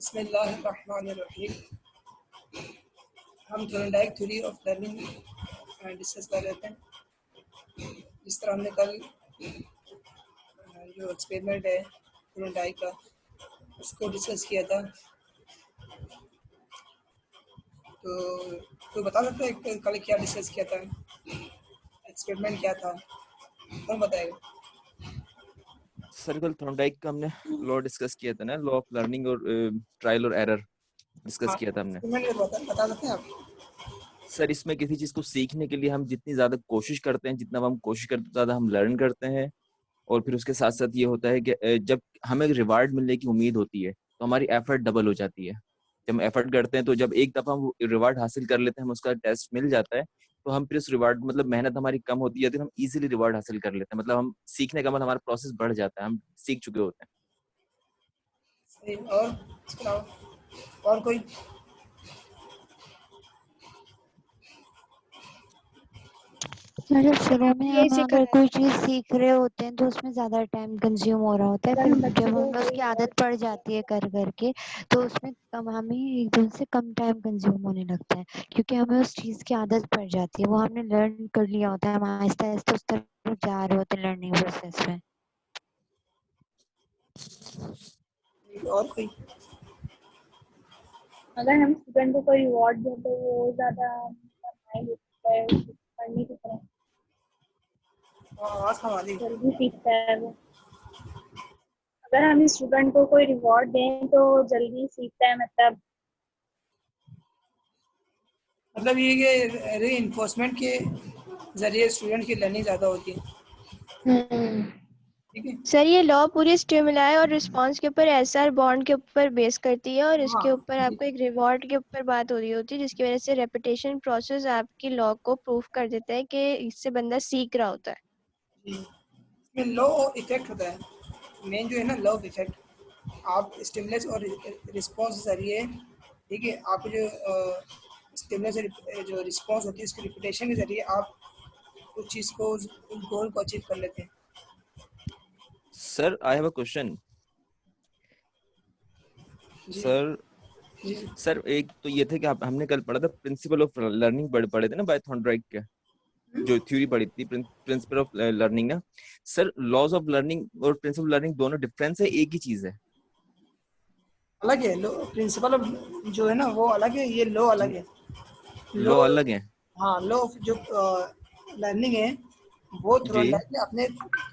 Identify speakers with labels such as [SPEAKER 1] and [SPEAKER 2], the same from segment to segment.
[SPEAKER 1] बिस्मिल्लाहिर्रहमानिर्रहीम। हम थोरनडाइक theory of learning discuss कर रहे थे। जिस तरह हमने कल जो एक्सपेरिमेंट है थोरनडाइक का उसको डिस्कस किया था। तो बता सकते हैं कल क्या डिस्कस किया था, एक्सपेरिमेंट क्या था, कौन बताएगा?
[SPEAKER 2] सर कल थॉर्नडाइक का हमने लॉ डिस्कस किया था ना, लॉ ऑफ लर्निंग और ट्रायल और एरर डिस्कस
[SPEAKER 1] हाँ,
[SPEAKER 2] किया था हमने।
[SPEAKER 1] एक्सपेरिमेंट बता सकते हैं आप?
[SPEAKER 2] सर इसमें किसी चीज को सीखने के लिए हम जितनी ज्यादा कोशिश करते हैं, जितना हम कोशिश करते हैं ज्यादा हम लर्न करते हैं। और फिर उसके साथ साथ ये होता है कि जब हमें रिवार्ड मिलने की उम्मीद होती है तो हमारी एफर्ट डबल हो जाती है। जब हम एफर्ट करते हैं तो जब एक दफा हम रिवार्ड हासिल कर लेते हैं, हम उसका टेस्ट मिल जाता है, तो हम फिर उस रिवार्ड मतलब मेहनत हमारी कम होती है तो हम इजीली रिवार्ड हासिल कर लेते हैं। मतलब हम सीखने का मतलब हमारा प्रोसेस बढ़ जाता है, हम सीख चुके होते हैं।
[SPEAKER 1] सही। और इसके अलावा और कोई?
[SPEAKER 3] सर जब शुरू में
[SPEAKER 4] यही
[SPEAKER 3] हम
[SPEAKER 4] सीखा
[SPEAKER 3] अगर
[SPEAKER 4] है।
[SPEAKER 3] कोई चीज सीख रहे होते हैं तो उसमें ज्यादा टाइम कंज्यूम हो रहा होता है,
[SPEAKER 4] अगर
[SPEAKER 3] फिर
[SPEAKER 4] हम बच्चे
[SPEAKER 3] जब
[SPEAKER 4] को
[SPEAKER 3] हमें उसकी आदत पड़ जाती है कर करके तो उसमें कम हमें एकदम से कम टाइम कंज्यूम होने लगता है, क्योंकि हमें उस चीज की आदत पड़ जाती है। वो हमने लर्न कर लिया होता है, हम आहिस्ता आहिस्ता उस तरफ जा रहे होते हैं लर्निंग प्रोसेस में।
[SPEAKER 1] और कोई?
[SPEAKER 4] अगर हम स्टूडेंट को कोई रिवॉर्ड दें तो वो ज़्यादा माइंड होता है पढ़ने की तरफ,
[SPEAKER 1] आवाज़ कम आ रही है।
[SPEAKER 4] जल्दी सीखता है वो। अगर हम स्टूडेंट को कोई रिवॉर्ड दें तो जल्दी सीखता है,
[SPEAKER 1] मतलब ये कि रीइंफोर्समेंट के ज़रिए स्टूडेंट की लर्निंग ज़्यादा होती है, ठीक है?
[SPEAKER 5] सर ये लॉ पूरी स्टिमुलाई और रिस्पांस के ऊपर एसआर बॉन्ड के ऊपर बेस करती है और इसके
[SPEAKER 1] हाँ,
[SPEAKER 5] ऊपर आपको एक रिवॉर्ड के ऊपर बात हो रही होती है, जिसकी वजह से रेपिटेशन प्रोसेस आपकी लॉ को प्रूफ कर देता है कि इससे बंदा सीख रहा होता है।
[SPEAKER 1] जी। इसमें लॉ ऑफ इफेक्ट होता है, मेन जो है ना, लॉ ऑफ इफेक्ट। आप स्टिमुलस और रिस्पॉन्स के ज़रिए, ठीक है, आप जो स्टिमुलस जो रिस्पॉन्स होती है उसकी रिपीटेशन के ज़रिए आप उस चीज़ को, उस गोल को अचीव कर लेते हैं।
[SPEAKER 2] Sir I have a question.
[SPEAKER 1] जी
[SPEAKER 2] सर
[SPEAKER 1] जी
[SPEAKER 2] सर एक तो ये थे कि हमने कल पढ़ा था प्रिंसिपल ऑफ लर्निंग, पढ़े थे ना बाय थॉर्नडाइक के, जो थ्योरी पढ़ी थी प्रिंसिपल ऑफ लर्निंग ना। सर लॉज ऑफ लर्निंग और प्रिंसिपल लर्निंग दोनों डिफरेंस है, एक ही चीज है?
[SPEAKER 1] अलग है। लो प्रिंसिपल ऑफ जो है ना वो अलग है, ये लो अलग
[SPEAKER 2] जी,
[SPEAKER 1] है। लो,
[SPEAKER 2] लॉ अलग है।
[SPEAKER 1] हाँ, लो ऑफ जो लर्निंग है वो
[SPEAKER 2] जी
[SPEAKER 1] थॉर्नडाइक ने अपने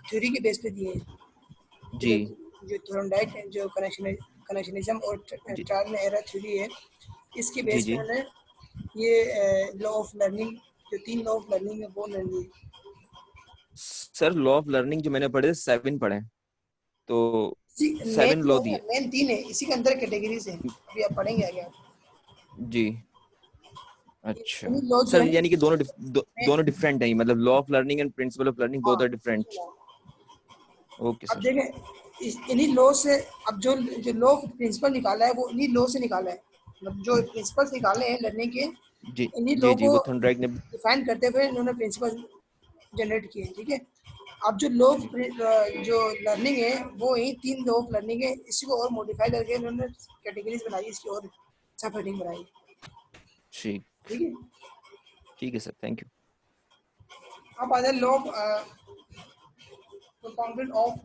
[SPEAKER 1] थ्योरी के बेस पे दिए हैं।
[SPEAKER 2] जी
[SPEAKER 1] जो जो थॉर्नडाइक है, जो कनेक्शनिज्म और
[SPEAKER 2] जी
[SPEAKER 1] ट्रायल एंड एरर थ्योरी है, इसके
[SPEAKER 2] जी
[SPEAKER 1] बेस पे
[SPEAKER 2] जी।
[SPEAKER 1] उन्होंने ये लॉ ऑफ लर्निंग, जो 3 लॉ ऑफ लर्निंग है वो learn the.
[SPEAKER 2] Sir law of learning जो मैंने पढ़े 7 पढ़े, तो
[SPEAKER 1] मेन
[SPEAKER 2] 7
[SPEAKER 1] जो
[SPEAKER 2] लॉ
[SPEAKER 1] है ना,
[SPEAKER 2] दिए।
[SPEAKER 1] मेन 3 है, इसी के अंदर कैटेगरीज है। अभी आप पढ़ेंगे आगे आप।
[SPEAKER 2] जी अच्छा।
[SPEAKER 1] इन्हीं लॉ जो
[SPEAKER 2] सर
[SPEAKER 1] है
[SPEAKER 2] यानी कि
[SPEAKER 1] ना,
[SPEAKER 2] दोनों डिफरेंट है, मतलब law of learning and principle of learning both
[SPEAKER 1] हाँ,
[SPEAKER 2] आर डिफरेंट। ओके
[SPEAKER 1] अब
[SPEAKER 2] सर।
[SPEAKER 1] देखें इन्हीं लॉ से, अब जो जो लॉ प्रिंसिपल निकाला है वो इन्हीं लॉ से निकाला है। मतलब जो प्रिंसिपल्स निकाले हैं लर्निंग के,
[SPEAKER 2] जी
[SPEAKER 1] इन्हीं
[SPEAKER 2] जी
[SPEAKER 1] लॉ
[SPEAKER 2] जी
[SPEAKER 1] को
[SPEAKER 2] वो थॉर्नडाइक ने।
[SPEAKER 1] डिफाइन करते हुए इन्होंने प्रिंसिपल जनरेट किए हैं, ठीक है? अब जो लॉ जो लर्निंग है वो यही 3 लॉ ऑफ लर्निंग है, इसी को और मॉडिफाई करके इन्होंने कैटेगरीज बनाई, इसकी और अच्छा फिटिंग बनाई,
[SPEAKER 2] ठीक
[SPEAKER 1] ठीक है?
[SPEAKER 2] ठीक है सर, थैंक यू।
[SPEAKER 1] अब आ जाए law compounded of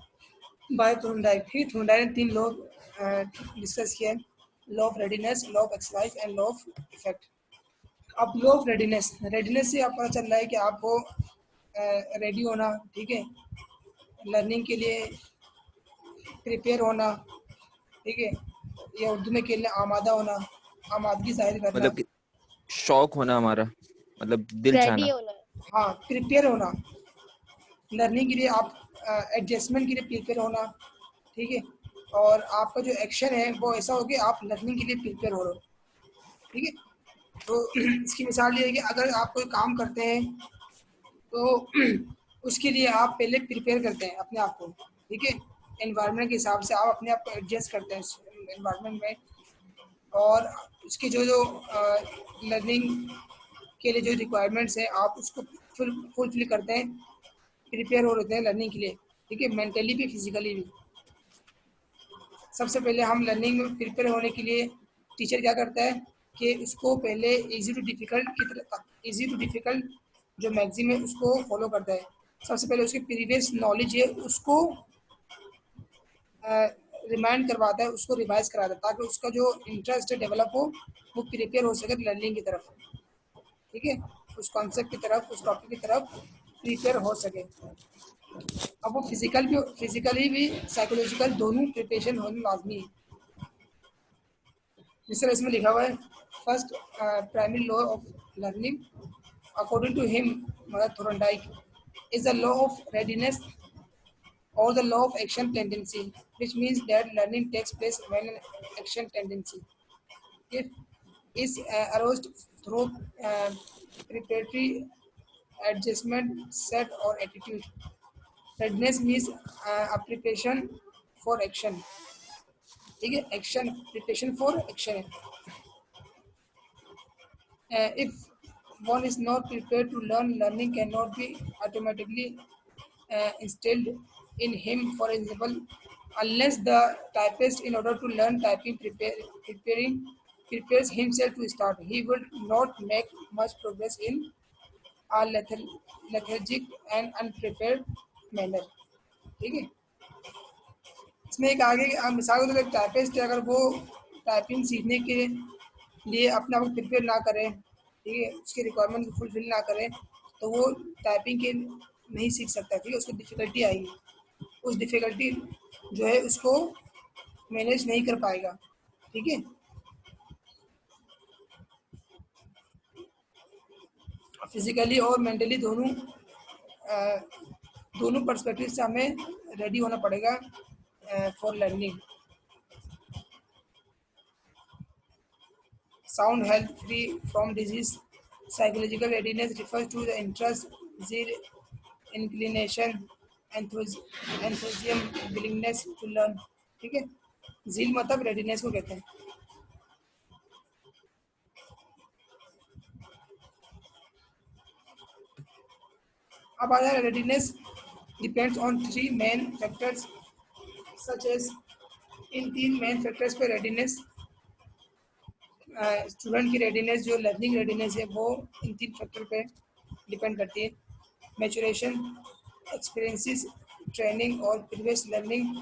[SPEAKER 1] by Thorndike. फिर थॉर्नडाइक ने 3 लॉ डिस्कस किया है, law of readiness, law of exercise and law of effect. अब लॉ ऑफ रेडीनेस, रेडीनेस से आप पता चल रहा है कि आपको रेडी होना, ठीक है, लर्निंग के लिए प्रिपेयर होना, ठीक है, या उर्दू में कहने आमादा होना, आमादगी जाहिर करना।
[SPEAKER 2] मतलब कि शौक होना हमारा, मतलब दिल
[SPEAKER 5] रेडी
[SPEAKER 2] चाहना।
[SPEAKER 5] होना है।
[SPEAKER 1] हाँ, प्रिपेयर होना, लर्निंग के लिए आप एडजस्टमेंट के लिए प्रिपेयर होना, ठीक है, और आपका जो एक्शन है वो ऐसा हो कि आप लर्निंग के लिए प्रिपेयर हो रहे हो, ठीक है? तो इसकी मिसाल ये है कि अगर आप कोई काम करते हैं तो उसके लिए आप पहले प्रिपेयर करते हैं अपने आप को, ठीक है, एनवायरनमेंट के हिसाब से आप अपने आप को एडजस्ट करते हैं एनवायरनमेंट में, और उसकी जो जो लर्निंग के लिए जो रिक्वायरमेंट्स हैं आप उसको फुलफिल करते हैं, प्रिपेयर हो रहे हैं लर्निंग के लिए, ठीक है, मेंटली भी फिजिकली भी। सबसे पहले हम लर्निंग में प्रिपेयर होने के लिए टीचर क्या करता है कि उसको पहले इजी टू डिफ़िकल्ट जो मैगज़ीन है उसको फॉलो करता है। सबसे पहले उसकी प्रीवियस नॉलेज है उसको रिमाइंड करवाता है, उसको रिवाइज कराता है ताकि उसका जो इंटरेस्ट डेवलप हो, वो प्रिपेयर हो सके लर्निंग की तरफ। ठीक है, उस कॉन्सेप्ट की तरफ, उस टॉपिक की तरफ प्रिपेयर हो सके। अब वो फिजिकली भी साइकोलॉजिकल दोनों प्रिपरेशन होना लाजमी है। जिस तरह इसमें लिखा हुआ है, first primary law of learning according to him मतलब Thorndike is the law of readiness or the law of action tendency, which means that learning takes place when an action tendency is aroused through preparatory adjustment, set or attitude. Readiness means a preparation for action. ठीक है, action preparation for action है। If one is not prepared to learn, learning cannot be automatically instilled in him. For example, unless the typist, in order to learn typing, prepares himself to start, he will not make much progress in a lethargic and unprepared manner. ठीक है, इसमें एक आगे मिसाल के तौर पर typist अगर वो टाइपिंग सीखने के लिए अपने आप को प्रिपेयर ना करें, ठीक है, उसकी रिक्वायरमेंट को फुलफिल ना करें, तो वो टाइपिंग के नहीं सीख सकता। ठीक है, उसको डिफ़िकल्टी आएगी, उस डिफ़िकल्टी जो है उसको मैनेज नहीं कर पाएगा। ठीक है, फिजिकली और मेंटली दोनों पर्सपेक्टिव से हमें रेडी होना पड़ेगा for learning. Sound health free from disease. Psychological readiness refers to the interest, zeal, inclination, enthusiasm, willingness to learn. ठीक है, zeal मतलब readiness को कहते हैं। अब आ जाए readiness depends on 3 main factors such as, इन 3 main factors पे readiness स्टूडेंट की रेडीनेस जो लर्निंग रेडीनेस है वो इन 3 फैक्टर पे डिपेंड करती है। मैचुरेशन, एक्सपीरियंसेस, ट्रेनिंग और previous learning,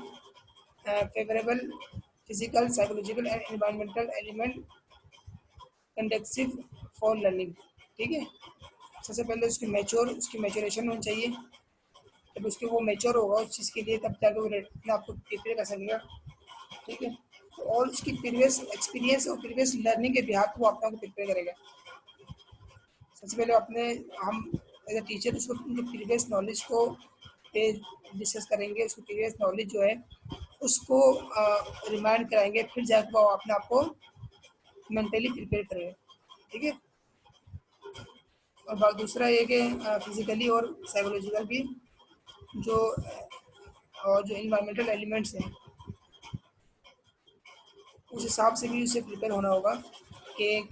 [SPEAKER 1] favourable physical, psychological and environmental element conducive for learning. ठीक है, सबसे पहले उसकी मैचुरेशन होनी चाहिए। जब उसके वो मैच्योर होगा उस चीज़ के लिए तब जाकर वो अपने आप को प्रिपेयर कर सकेगा। ठीक है, और उसकी प्रीवियस एक्सपीरियंस और प्रीवियस लर्निंग के बिहार को अपना को प्रिपेयर करेगा। सबसे पहले हम एज अ टीचर उसको उनके प्रीवियस नॉलेज को पे डिस्कस करेंगे, उसकी प्रीवियस नॉलेज जो है उसको रिमाइंड कराएंगे, फिर जाकर वो अपने आप को मेंटली प्रिपेयर करेंगे। ठीक है, और दूसरा ये कि फिजिकली और साइकोलॉजिकल भी जो इन्वायरमेंटल एलिमेंट्स हैं उस हिसाब से भी उसे प्रिपेयर होना होगा कि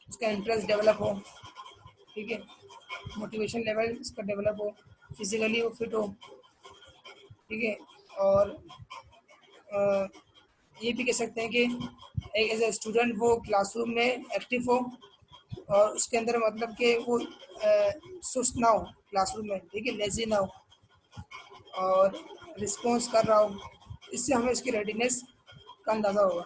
[SPEAKER 1] उसका इंटरेस्ट डेवलप हो। ठीक है, मोटिवेशन लेवल इसका डेवलप हो, फिजिकली वो फिट हो। ठीक है, और ये भी कह सकते हैं कि एक एज ए स्टूडेंट वो क्लासरूम में एक्टिव हो और उसके अंदर मतलब कि वो सुस्त ना हो क्लासरूम में। ठीक है, लेजी ना हो और रिस्पॉन्स कर रहा हो, इससे हमें इसकी रेडीनेस का अंदाज़ा होगा।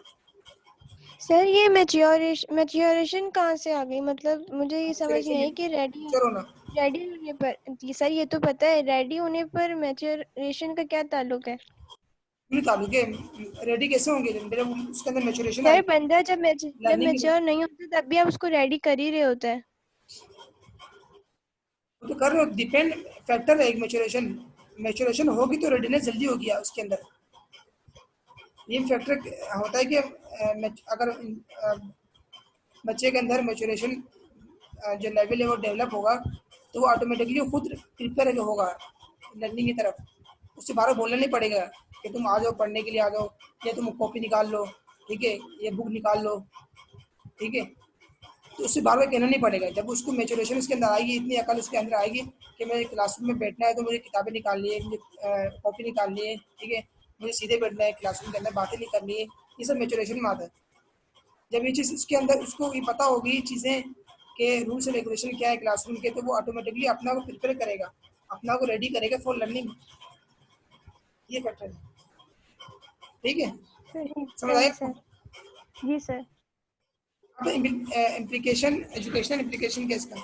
[SPEAKER 5] सर ये मैच्योरेशन कहाँ से आ गई? मतलब मुझे ये समझ नहीं आई कि रेडी होने पर, सर ये तो पता है, रेडी होने पर मैच्योरेशन का क्या ताल्लुक है?
[SPEAKER 1] ताल्लुक है, रेडी कैसे होंगे जब उसके अंदर मैच्योरेशन
[SPEAKER 5] सर
[SPEAKER 1] आएगी।
[SPEAKER 5] बंदा जब मैच्योर नहीं होता तब भी आप उसको रेडी कर ही रहे होता है।
[SPEAKER 1] तो कर रहे हो, डिपेंड फैक्टर है एक मैच्योरेशन होगी तो रेडीनेस जल्दी होगी उसके अंदर। ये फैक्टर होता है कि अगर बच्चे के अंदर मैच्योरेशन जो लेवल है वो डेवलप होगा तो वो ऑटोमेटिकली खुद प्रिपेयर होगा लर्निंग की तरफ। उससे बाहर बोलना नहीं पड़ेगा कि तुम आ जाओ पढ़ने के लिए आ जाओ, या तुम कॉपी निकाल लो, ठीक है, ये बुक निकाल लो। ठीक है, तो उससे बार बार कहना नहीं पड़ेगा। जब उसको मैच्योरेशन उसके अंदर आएगी, इतनी अकल उसके अंदर आएगी कि मुझे क्लासरूम में बैठना है तो मुझे किताबें निकालनी है, मुझे कॉपी निकालनी है। ठीक है, मुझे सीधे बैठना है, क्लासरूम के अंदर बातें नहीं करनी है, ये सब मैच्योरेशन में आता है। जब ये चीज़ उसके अंदर उसको ये पता होगी चीज़ें के रूल्स एंड रेगुलेशन क्या है क्लासरूम के, तो वो ऑटोमेटिकली अपना को प्रिपेयर करेगा, अपना को रेडी करेगा फॉर लर्निंग। ये फैक्टर है, ठीक है, समझ आया?
[SPEAKER 5] सर जी सर।
[SPEAKER 1] अब इम्प्लीकेशन, एजुकेशनल इम्प्लीकेशन क्या इसका?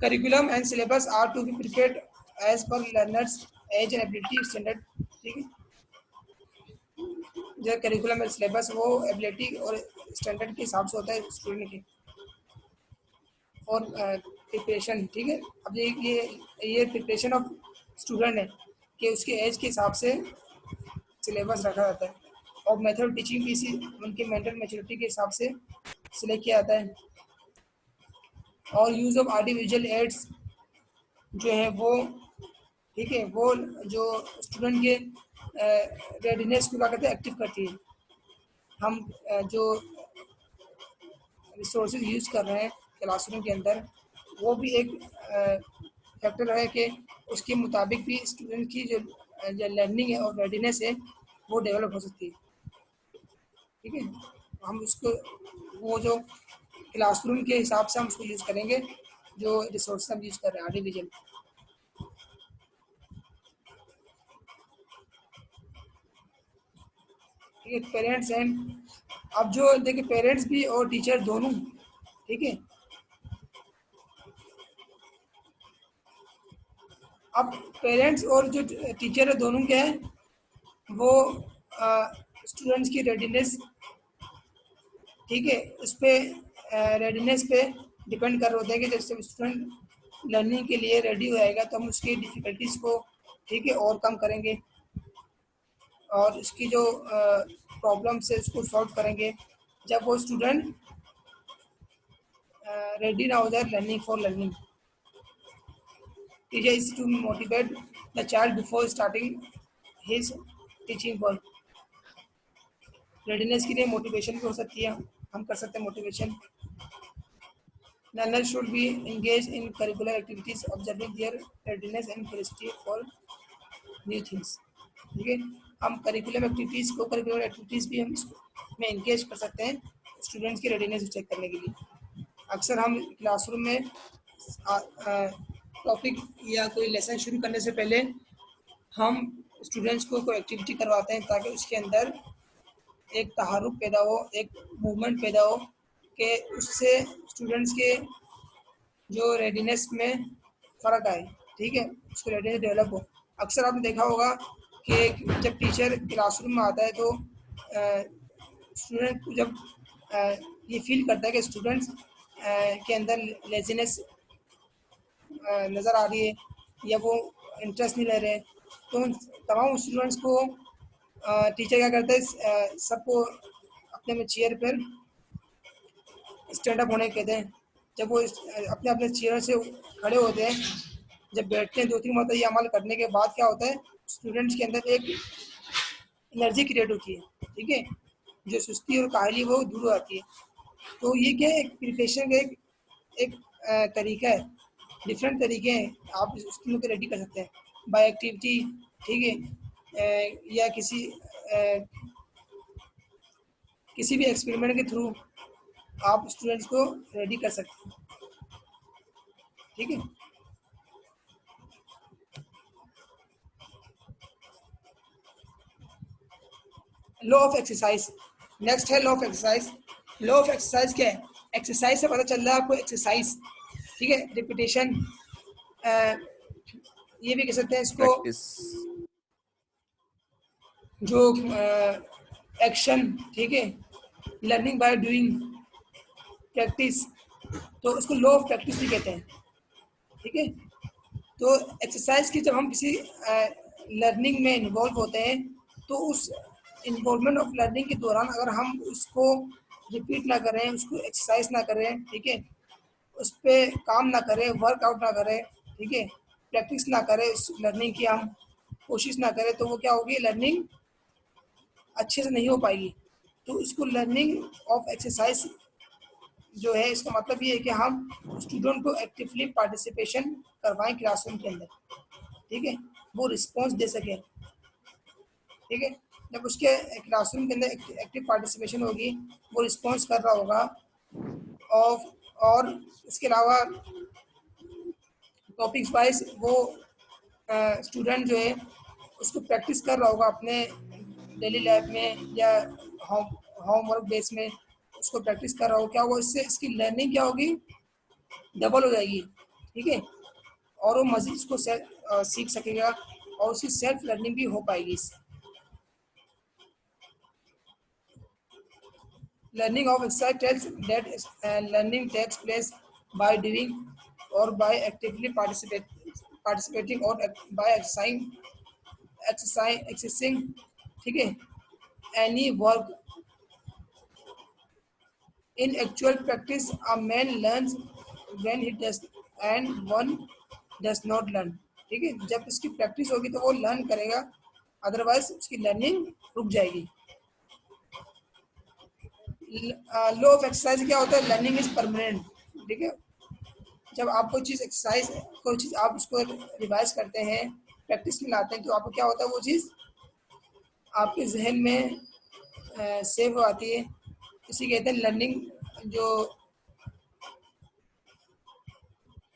[SPEAKER 1] Curriculum and syllabus are to be prepared as per learners' age and ability standard, ठीक है। जो करिकुलम एंड सिलेबस वो एबिलिटी और स्टैंडर्ड के हिसाब से होता है स्टूडेंट के और प्रिपरेशन, ठीक है। अब ये प्रिपरेशन ऑफ स्टूडेंट है कि उसके एज के हिसाब से सिलेबस रखा जाता है और मेथड टीचिंग भी इसी उनके मेंटल मैच्योरिटी के हिसाब से सिलेक्ट किया जाता है। और यूज़ ऑफ आर्टिफिशियल एड्स जो है वो, ठीक है, वो जो स्टूडेंट के रेडीनेस को क्या कहते हैं, एक्टिव करती है। हम जो रिसोर्सेज यूज़ कर रहे हैं क्लासरूम के अंदर, वो भी एक फैक्टर है कि उसके मुताबिक भी स्टूडेंट की जो लर्निंग है और रेडीनेस है वो डेवलप हो सकती है, ठीक है। हम उसको वो जो क्लासरूम के हिसाब से हम उसको यूज़ करेंगे, जो रिसोर्स हम यूज़ कर रहे हैं आर्टिफिशियल। ठीक है, पेरेंट्स एंड, अब जो देखिए पेरेंट्स भी और टीचर दोनों, ठीक है। अब पेरेंट्स और जो टीचर है दोनों क्या है, वो स्टूडेंट्स की रेडीनेस, ठीक है, उस पर रेडीनेस पे डिपेंड कर रहे होते हैं कि जैसे स्टूडेंट लर्निंग के लिए रेडी हो जाएगा तो हम उसकी डिफ़िकल्टीज़ को, ठीक है, ओवरकम करेंगे और उसकी जो प्रॉब्लम्स है उसको सॉल्व करेंगे जब वो स्टूडेंट रेडी ना हो जाए learning for learning. Teacher is to motivate the child before starting his teaching work. Readiness के लिए मोटिवेशन भी हो सकती है, हम कर सकते हैं motivation. Learners should be engaged in curricular activities, observing their readiness and curiosity for new things, ठीक है। हम करिकुलम एक्टिविटीज़ को करिकुलर एक्टिविटीज़ भी हम में इंगेज कर सकते हैं स्टूडेंट्स की रेडीनेस चेक करने के लिए। अक्सर हम क्लासरूम में टॉपिक या कोई लेसन शुरू करने से पहले हम स्टूडेंट्स को कोई एक्टिविटी करवाते हैं ताकि उसके अंदर एक तहारुक पैदा हो, एक मूवमेंट पैदा हो कि उससे स्टूडेंट्स के जो रेडीनेस में फ़र्क आए, ठीक है, उसको रेडीनेस डेवलप हो। अक्सर आपने देखा होगा कि जब टीचर क्लासरूम में आता है तो स्टूडेंट को जब ये फील करता है कि स्टूडेंट्स के अंदर लेजीनेस नज़र आ रही है या वो इंटरेस्ट नहीं ले रहे, तो तमाम स्टूडेंट्स को टीचर क्या करता है, सबको अपने में चेयर पर स्टैंड अप होने कहते हैं। जब वो अपने अपने चेयर से खड़े होते हैं, जब बैठते हैं 2-3 मरतबा ये अमल करने के बाद क्या होता है, स्टूडेंट्स के अंदर एक एनर्जी क्रिएट होती है, ठीक है, जो सुस्ती और काहली वो दूर हो जाती है। तो ये क्या है, एक प्रिपरेशन का एक तरीका है, डिफरेंट तरीके हैं, आप स्टूडेंट को रेडी कर सकते हैं बाय एक्टिविटी, ठीक है, या किसी भी एक्सपेरिमेंट के थ्रू आप स्टूडेंट्स को रेडी कर सकते हैं, ठीक है। लॉ ऑफ एक्सरसाइज, नेक्स्ट है law of exercise. Law of exercise क्या है? एक्सरसाइज से पता चल रहा है आपको एक्सरसाइज, ठीक है, रिपीटेशन, ये भी कह सकते हैं इसको
[SPEAKER 2] प्रैक्टिस,
[SPEAKER 1] जो एक्शन, ठीक है, लर्निंग बाय डूइंग, प्रैक्टिस, तो इसको लॉ ऑफ प्रैक्टिस भी कहते हैं, ठीक है। तो एक्सरसाइज की जब हम किसी लर्निंग में इन्वॉल्व होते हैं तो उस इन्वॉल्वमेंट ऑफ लर्निंग के दौरान अगर हम उसको रिपीट ना करें, उसको एक्सरसाइज ना करें, ठीक है, उस पर काम ना करें, वर्कआउट ना करें, ठीक है, प्रैक्टिस ना करें, उस लर्निंग की हम कोशिश ना करें, तो वो क्या होगी, लर्निंग अच्छे से नहीं हो पाएगी। तो इसको लर्निंग ऑफ एक्सरसाइज जो है, इसका मतलब ये है कि हम स्टूडेंट को एक्टिवली पार्टिसिपेशन करवाएं क्लासरूम के अंदर, ठीक है, वो रिस्पॉन्स दे सके, ठीक है। जब उसके क्लासरूम के अंदर एक्टिव पार्टिसिपेशन होगी, वो रिस्पॉन्स कर रहा होगा, और इसके अलावा टॉपिक्स वाइज वो स्टूडेंट जो है उसको प्रैक्टिस कर रहा होगा अपने डेली लाइफ में या होमवर्क बेस में उसको प्रैक्टिस कर रहा होगा, क्या होगा इससे इसकी लर्निंग क्या होगी, डबल हो जाएगी। ठीक है, और वो मज़ीद इसको सीख सकेगा और उसकी सेल्फ लर्निंग भी हो पाएगी इससे। Learning of exercise tells that learning takes place by doing और by actively participating or by exercising, ठीक है, any work in actual practice a man learns when he does and one does not learn। ठीक है, जब इसकी practice होगी तो वो लर्न करेगा, अदरवाइज उसकी लर्निंग रुक जाएगी। लॉ ऑफ एक्सरसाइज क्या होता है, लर्निंग इज परमानेंट। ठीक है, जब आप कोई चीज़ एक्सरसाइज कोई चीज़ आप उसको रिवाइज करते हैं, प्रैक्टिस में लाते हैं, तो आपको क्या होता है, वो चीज़ आपके जहन में सेव हो आती है। इसी कहते हैं लर्निंग, जो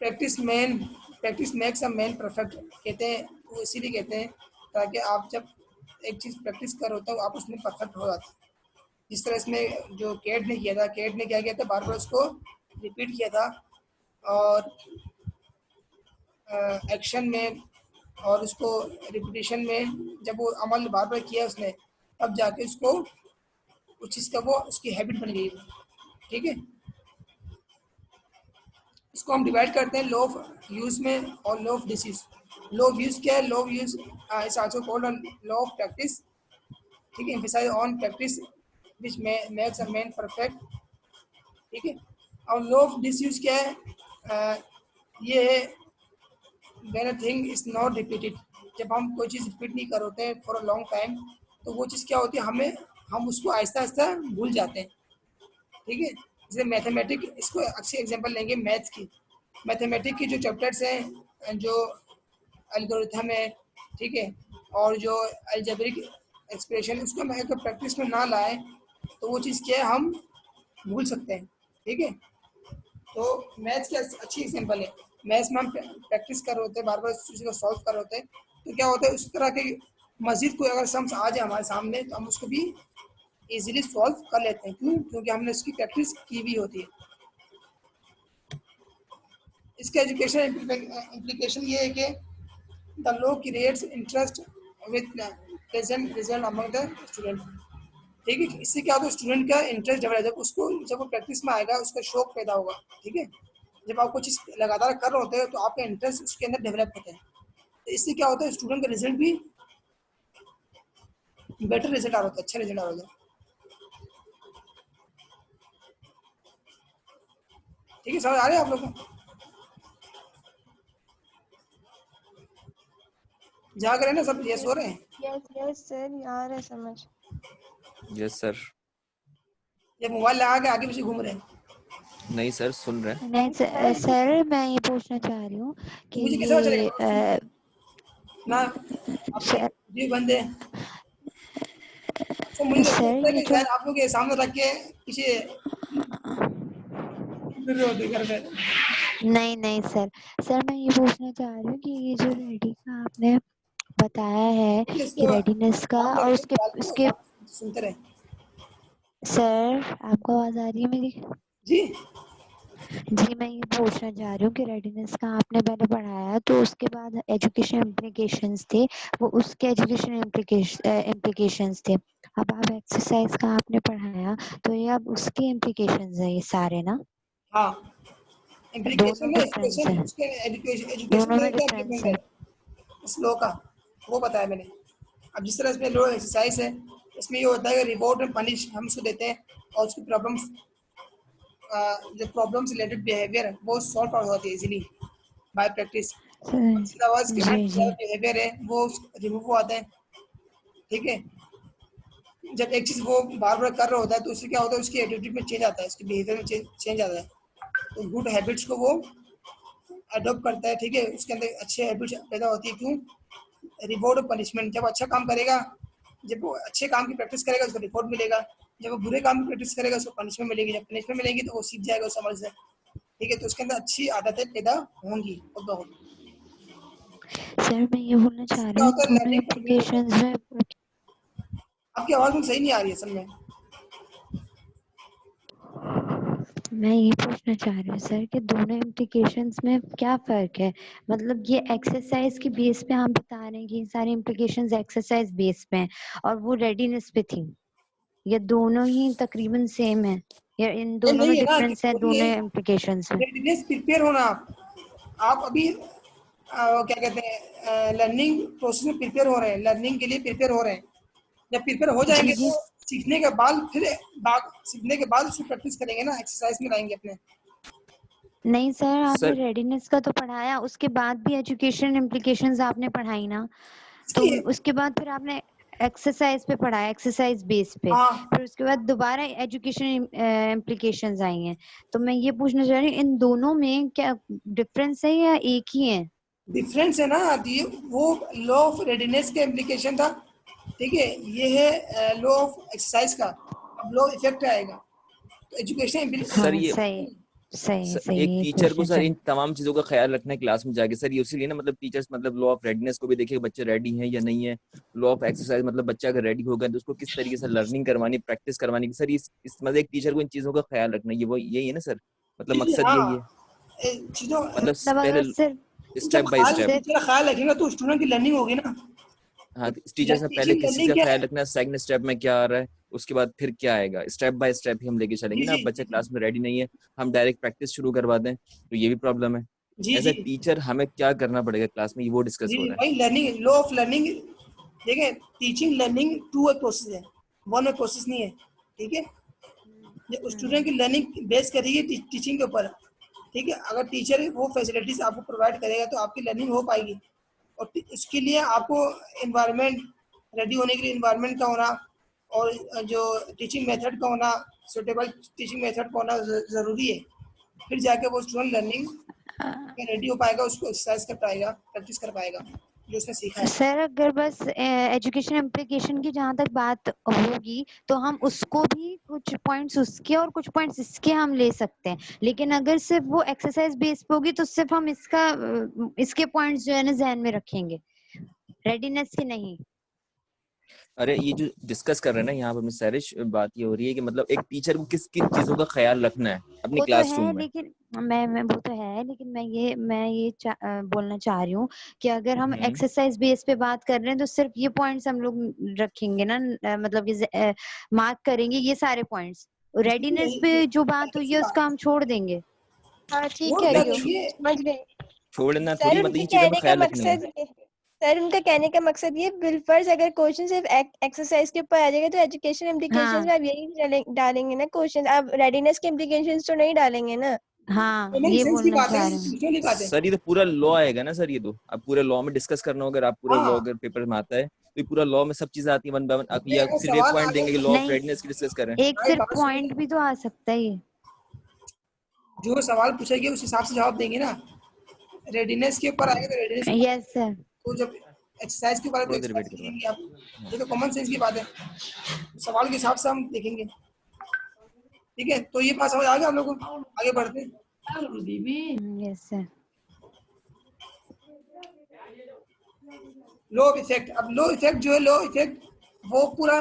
[SPEAKER 1] practice makes a man perfect कहते हैं, वो इसीलिए कहते हैं ताकि आप जब एक चीज़ प्रैक्टिस कर होता हो आप उसमें परफेक्ट हो जाते हैं। जिस तरह इसमें जो कैट ने किया था, कैट ने क्या किया था, बार बार उसको रिपीट किया था और एक्शन में और उसको रिपीटिशन में जब वो अमल बार बार किया उसने, तब जाके उसको उस चीज़ का वो उसकी हैबिट बन गई। ठीक है, इसको हम डिवाइड करते हैं लॉ ऑफ यूज में और law of disuse. Law of use क्या है, law of use is also called law of practice. ठीक है, emphasise on practice which makes a man perfect. ठीक है, और लॉ ऑफ डिसयूज क्या है, ये है when a thing is not repeated. जब हम कोई चीज़ रिपीट नहीं कर होते हैं फॉर अ लॉन्ग टाइम, तो वो चीज़ क्या होती है, हम उसको आहिस्ता आहिस्ता भूल जाते हैं। ठीक है, जैसे मैथमेटिक, इसको अच्छी एग्जांपल लेंगे मैथ्स की। मैथमेटिक की जो चैप्टर्स हैं, जो एल्गोरिथम है, ठीक है, और जो अलजेब्रिक एक्सप्रेशन, उसको हम अगर प्रैक्टिस में ना लाएं तो वो चीज़ क्या है, हम भूल सकते हैं। ठीक है, तो मैथ्स की अच्छी एग्जांपल है। मैथ्स में हम प्रैक्टिस कर रहे होते हैं, बार बार उस चीज़ को सॉल्व कर रहे होते हैं, तो क्या होता है, उस तरह के मजीद कोई अगर सम्स आ जाए हमारे सामने तो हम उसको भी इजीली सॉल्व कर लेते हैं। क्यों? क्योंकि हमने उसकी प्रैक्टिस की हुई होती है। इसका एजुकेशन इम्प्लीकेशन ये है कि the law creates interest with present result among the student. ठीक है, इससे क्या होता है, स्टूडेंट का इंटरेस्ट डेवलप, जब वो प्रैक्टिस में आएगा उसका शौक पैदा होगा। ठीक है, जब आप कोई चीज़ लगातार कर रहे होते हैं तो आपका इंटरेस्ट उसके अंदर डेवलप होता है, तो इससे क्या होता है, स्टूडेंट का रिजल्ट भी बेटर रिजल्ट आ रहा होता है, अच्छा रिजल्ट आ रहा होता है। ठीक है, समझ आ रहे हैं आप लोग को? जाग रहे हैं ना सब, ये सो रहे हैं?
[SPEAKER 5] यस सर, आ रहा है समझ।
[SPEAKER 2] Yes sir.
[SPEAKER 1] ये मोबाइल लगा के आगे पीछे घूम रहे हैं?
[SPEAKER 2] नहीं सर, सुन रहे हैं।
[SPEAKER 3] नहीं सर, मैं ये पूछना चाह रही हूँ कि
[SPEAKER 1] मुझे कैसे पता
[SPEAKER 3] ये
[SPEAKER 1] चलेगा ना
[SPEAKER 3] सर,
[SPEAKER 1] आपके बंदे तो मुझे तो
[SPEAKER 3] सर
[SPEAKER 1] लगता है
[SPEAKER 3] ये
[SPEAKER 1] कि
[SPEAKER 3] जो
[SPEAKER 1] शायद आप लोग के सामने रख के पीछे फिर रहे होते घर में।
[SPEAKER 3] नहीं सर मैं ये पूछना चाह रही हूँ कि ये जो रेडी का आपने बताया है कि रेडीनेस का
[SPEAKER 1] काम
[SPEAKER 3] और
[SPEAKER 1] करते
[SPEAKER 3] उसके
[SPEAKER 1] आप सुनते रहे।
[SPEAKER 3] सर, आपको आवाज आ रही है मेरी?
[SPEAKER 1] जी
[SPEAKER 3] जी, मैं ये पूछना चाह रही हूँ कि रेडीनेस का आपने पहले पढ़ाया, तो उसके बाद एजुकेशन इम्प्लीकेशंस थे, वो उसके एजुकेशन इम्प्लीकेशंस थे। अब आप एक्सरसाइज का आपने पढ़ाया, तो ये अब उसके इम्प्लीकेशंस है ये सारे ना?
[SPEAKER 1] हाँ,
[SPEAKER 3] दोनों
[SPEAKER 1] इम्प्लीकेशन में
[SPEAKER 3] डिफरेंस है,
[SPEAKER 1] एजुकेशन उसके एजुकेशन
[SPEAKER 3] दोनों
[SPEAKER 1] में
[SPEAKER 3] में
[SPEAKER 1] क्या
[SPEAKER 3] डिफरेंस
[SPEAKER 1] इम्प्लीमेंट
[SPEAKER 3] है।
[SPEAKER 1] है इस लॉ का, वो बताया मैंने। अब जिस तरह इसमें लॉ एक्सरसाइज है, इसमें ये होता है कि रिवॉर्ड एंड पनिश हम उसको देते हैं और उसकी प्रॉब्लम्स, जो प्रॉब्लम्स रिलेटेड बिहेवियर है वो सॉल्व आउट होती है इजीली बाय प्रैक्टिस। इसके अलावा इसके
[SPEAKER 3] जी जी
[SPEAKER 1] बिहेवियर है वो रिमूव हो आते हैं। ठीक है, जब एक चीज़ वो बार बार कर रहा होता है तो उससे क्या होता है, उसकी एटीट्यूड में चेंज आता है, उसके बिहेवियर में चेंज आता है, तो गुड हैबिट्स को वो अडॉप्ट करता है। ठीक है, उसके अंदर अच्छे हैबिट्स पैदा होती है। क्यों? रिवॉर्ड और पनिशमेंट, जब अच्छा काम करेगा जब वो अच्छे काम की प्रैक्टिस करेगा उसको रिवॉर्ड मिलेगा, जब वो बुरे काम की प्रैक्टिस करेगा उसको पनिशमेंट मिलेगी, जब पनिशमेंट मिलेगी तो वो सीख जाएगा उस अमल से, ठीक है। तो उसके अंदर अच्छी आदतें पैदा होंगी और बहुत।
[SPEAKER 3] सर मैं ये बोलना चाह रही
[SPEAKER 1] क्या
[SPEAKER 3] हूँ
[SPEAKER 1] होता है
[SPEAKER 3] दोनों
[SPEAKER 1] लर्निंग,
[SPEAKER 3] एप्लीकेशंस में।
[SPEAKER 1] आपकी आवाज में सही नहीं आ रही है असल में।
[SPEAKER 3] मैं ये पूछना चाह रही हूँ सर कि दोनों इम्प्लीकेशंस में क्या फर्क है? मतलब ये एक्सरसाइज के बेस पे हम बता रहे हैं कि सारी इम्प्लीकेशंस एक्सरसाइज बेस पे हैं और वो रेडीनेस पे थी, ये दोनों ही तकरीबन सेम है या इन दोनों में
[SPEAKER 1] नहीं है ना,
[SPEAKER 3] डिफरेंस है दोनों इम्प्लीकेशंस में?
[SPEAKER 1] रेडीनेस प्रिपेयर होना, आप अभी क्या कहते हैं लर्निंग प्रोसेस में प्रिपेयर हो रहे हैं, लर्निंग के लिए प्रिपेयर हो रहे हैं। जब प्रिपेयर हो
[SPEAKER 3] जी
[SPEAKER 1] जाएंगे
[SPEAKER 3] जी
[SPEAKER 1] तो सीखने के बाद उसकी प्रैक्टिस करेंगे ना, एक्सरसाइज में लाएंगे अपने।
[SPEAKER 3] नहीं सर, आपने
[SPEAKER 2] सर
[SPEAKER 3] रेडीनेस का तो पढ़ाया, उसके बाद भी एजुकेशन इम्प्लीकेशंस आपने पढ़ाई ना, तो
[SPEAKER 1] सही है।
[SPEAKER 3] उसके बाद फिर आपने एक्सरसाइज पे पढ़ाया, एक्सरसाइज बेस पे,
[SPEAKER 1] हाँ
[SPEAKER 3] फिर उसके बाद दोबारा एजुकेशन इम्प्लीकेशंस आई हैं। तो मैं ये पूछना चाह रही हूँ इन दोनों में क्या डिफरेंस है या एक ही है?
[SPEAKER 1] डिफरेंस है ना, ये वो लॉ ऑफ रेडीनेस का इम्प्लीकेशन था, ठीक है, ये है लॉ ऑफ एक्सरसाइज का। अब लॉ इफेक्ट आएगा तो एजुकेशन।
[SPEAKER 2] सर
[SPEAKER 3] हाँ
[SPEAKER 2] ये
[SPEAKER 3] सही सही
[SPEAKER 2] सर,
[SPEAKER 3] सही,
[SPEAKER 2] एक
[SPEAKER 3] ये
[SPEAKER 2] टीचर को
[SPEAKER 3] पूछना
[SPEAKER 2] सर
[SPEAKER 3] चाह।
[SPEAKER 2] इन तमाम चीजों का ख्याल रखना है क्लास में जाके सर, ये उसी लिए ना मतलब टीचर्स मतलब लॉ ऑफ रेडीनेस को भी देखे बच्चे रेडी हैं या नहीं है, लॉ ऑफ एक्सरसाइज मतलब बच्चा अगर रेडी होगा तो उसको किस तरीके से लर्निंग करवानी, प्रैक्टिस करवानी सर, इस मतलब एक टीचर को इन चीजों का ख्याल रखना, ये वो यही है ना सर, मतलब मकसद यही
[SPEAKER 1] हाँ
[SPEAKER 2] है,
[SPEAKER 1] चीजों
[SPEAKER 2] मतलब
[SPEAKER 3] मतलब अगर सिर्फ
[SPEAKER 2] पहले
[SPEAKER 1] जब
[SPEAKER 2] स्टेप बाय स्टेप।
[SPEAKER 3] सिर्फ
[SPEAKER 1] टीचर का ख्याल रखेगा तो स्टूडेंट की लर्निंग होगी ना।
[SPEAKER 2] हाँ टीचर्स ने पहले
[SPEAKER 1] टीचिंग
[SPEAKER 2] किस चीज
[SPEAKER 1] लर्निंग
[SPEAKER 2] का
[SPEAKER 1] क्या
[SPEAKER 2] ख्याल
[SPEAKER 1] है?
[SPEAKER 2] रखना है, सेकंड स्टेप में क्या आ रहा है, उसके बाद फिर क्या आएगा, स्टेप बाय स्टेप ही हम लेके चलेंगे
[SPEAKER 1] जी
[SPEAKER 2] ना।
[SPEAKER 1] जी
[SPEAKER 2] अब बच्चा क्लास में रेडी नहीं है, हम डायरेक्ट प्रैक्टिस शुरू करवा दें तो ये भी प्रॉब्लम है।
[SPEAKER 1] जी
[SPEAKER 2] एज
[SPEAKER 1] जी
[SPEAKER 2] ए टीचर हमें क्या करना पड़ेगा क्लास में, ये वो डिस्कस
[SPEAKER 1] जी
[SPEAKER 2] हो रहा है।
[SPEAKER 1] भाई, लर्निंग लॉ ऑफ लर्निंग, देखिए teaching learning two way process है, वन वे प्रोसेस नहीं है, ठीक है। जो स्टूडेंट की लर्निंग बेस करिए टीचिंग के ऊपर, ठीक है। अगर टीचर वो फैसिलिटीज आपको प्रोवाइड करेगा तो आपकी लर्निंग हो पाएगी। और इसके लिए आपको इन्वायरमेंट, रेडी होने के लिए इन्वायरमेंट का होना और जो टीचिंग मेथड का होना, सुटेबल टीचिंग मेथड का होना ज़रूरी है। फिर जाके वो स्टूडेंट लर्निंग में रेडी हो पाएगा, उसको एक्सरसाइज कर पाएगा, प्रैक्टिस कर पाएगा जो उसने सीखा है।
[SPEAKER 3] सर अगर बस एजुकेशन इम्प्लीकेशन की जहाँ तक बात होगी तो हम उसको भी कुछ पॉइंट्स उसके और कुछ पॉइंट्स इसके हम ले सकते हैं, लेकिन अगर सिर्फ वो एक्सरसाइज बेस पे होगी तो सिर्फ हम इसके पॉइंट्स जो है ना जहन में रखेंगे, रेडीनेस के नहीं।
[SPEAKER 2] अरे ये जो डिस्कस कर रहे हैं ना यहाँ पर सैरिश, बात ये हो रही है कि मतलब एक टीचर को किस किन चीजों का ख्याल रखना है अपनी
[SPEAKER 3] वो तो
[SPEAKER 2] क्लासरूम
[SPEAKER 3] है
[SPEAKER 2] में।
[SPEAKER 3] लेकिन मैं वो तो है लेकिन बोलना चाह रही हूँ कि अगर हम
[SPEAKER 2] हम्म।
[SPEAKER 3] एक्सरसाइज बेस पे बात कर रहे हैं तो सिर्फ ये पॉइंट्स हम लोग रखेंगे ना, मतलब ये मार्क करेंगे ये सारे पॉइंट्स, रेडीनेस पे जो बात हुई है उसका हम छोड़ देंगे।
[SPEAKER 5] हाँ ठीक
[SPEAKER 1] छोड़
[SPEAKER 5] कह
[SPEAKER 1] क्या
[SPEAKER 5] रही हो,
[SPEAKER 1] देंगे?
[SPEAKER 5] समझ गई।
[SPEAKER 2] छोड़ना थोड़ी,
[SPEAKER 5] सर
[SPEAKER 2] मतलब
[SPEAKER 5] उनके
[SPEAKER 2] ये चीजों का
[SPEAKER 5] कहने का
[SPEAKER 2] ख्याल रखनी है।
[SPEAKER 5] मकसद ये, सर उनका कहने का मकसद ये बिलफर्ज अगर क्वेश्चन सिर्फ एक्सरसाइज के ऊपर आ जाएगा तो एजुकेशन इम्प्लीकेशंस
[SPEAKER 3] हाँ
[SPEAKER 5] में आप यही डालेंगे ना क्वेश्चन, आप रेडीनेस के इम्प्लीकेशंस तो नहीं डालेंगे ना।
[SPEAKER 3] हाँ
[SPEAKER 1] कॉमन
[SPEAKER 3] ये
[SPEAKER 1] सेंस की
[SPEAKER 3] बोलना
[SPEAKER 1] बात है,
[SPEAKER 3] चाह रहे हैं।
[SPEAKER 1] दूसरों की बात है।
[SPEAKER 2] सर ये तो पूरा लॉ आएगा ना सर, ये तो अब पूरे लॉ में डिस्कस करना होगा, अगर आप पूरा लॉ
[SPEAKER 1] हाँ,
[SPEAKER 2] अगर पेपर में आता है तो ये पूरा लॉ में सब चीजें आती है वन बाय वन, आप
[SPEAKER 1] नहीं
[SPEAKER 2] या
[SPEAKER 1] अगर
[SPEAKER 2] सिर्फ एक
[SPEAKER 1] सवाल
[SPEAKER 2] पॉइंट
[SPEAKER 1] आगे,
[SPEAKER 2] देंगे कि लॉ ऑफ
[SPEAKER 3] नहीं,
[SPEAKER 2] रेडीनेस की डिस्कस करें।
[SPEAKER 3] एक
[SPEAKER 1] भाई
[SPEAKER 3] सिर्फ
[SPEAKER 1] बात सुनिए,
[SPEAKER 3] पॉइंट भी तो आ सकता है ये।
[SPEAKER 1] जो सवाल पूछेगी उस हिसाब से जवाब देंगे ना। रेडीनेस के ऊपर आएगा तो रेडीनेस के ऊपर,
[SPEAKER 3] यस सर।
[SPEAKER 1] तो जब एक्सरसाइज के बारे में तो
[SPEAKER 2] थोड़ा देर वेट
[SPEAKER 1] एक्सरसाइज
[SPEAKER 2] करवा।
[SPEAKER 1] लिखेंगे आप,
[SPEAKER 2] हाँ।
[SPEAKER 1] ये तो कॉमन सेंस की बात है, सवाल के हिसाब से हम देखेंगे, ठीक है। तो ये बात समझ आ गया हम लोग को, आगे बढ़ते हैं।
[SPEAKER 3] Yes sir.
[SPEAKER 1] Low of effect, अब लो इफेक्ट जो है, लो इफेक्ट वो पूरा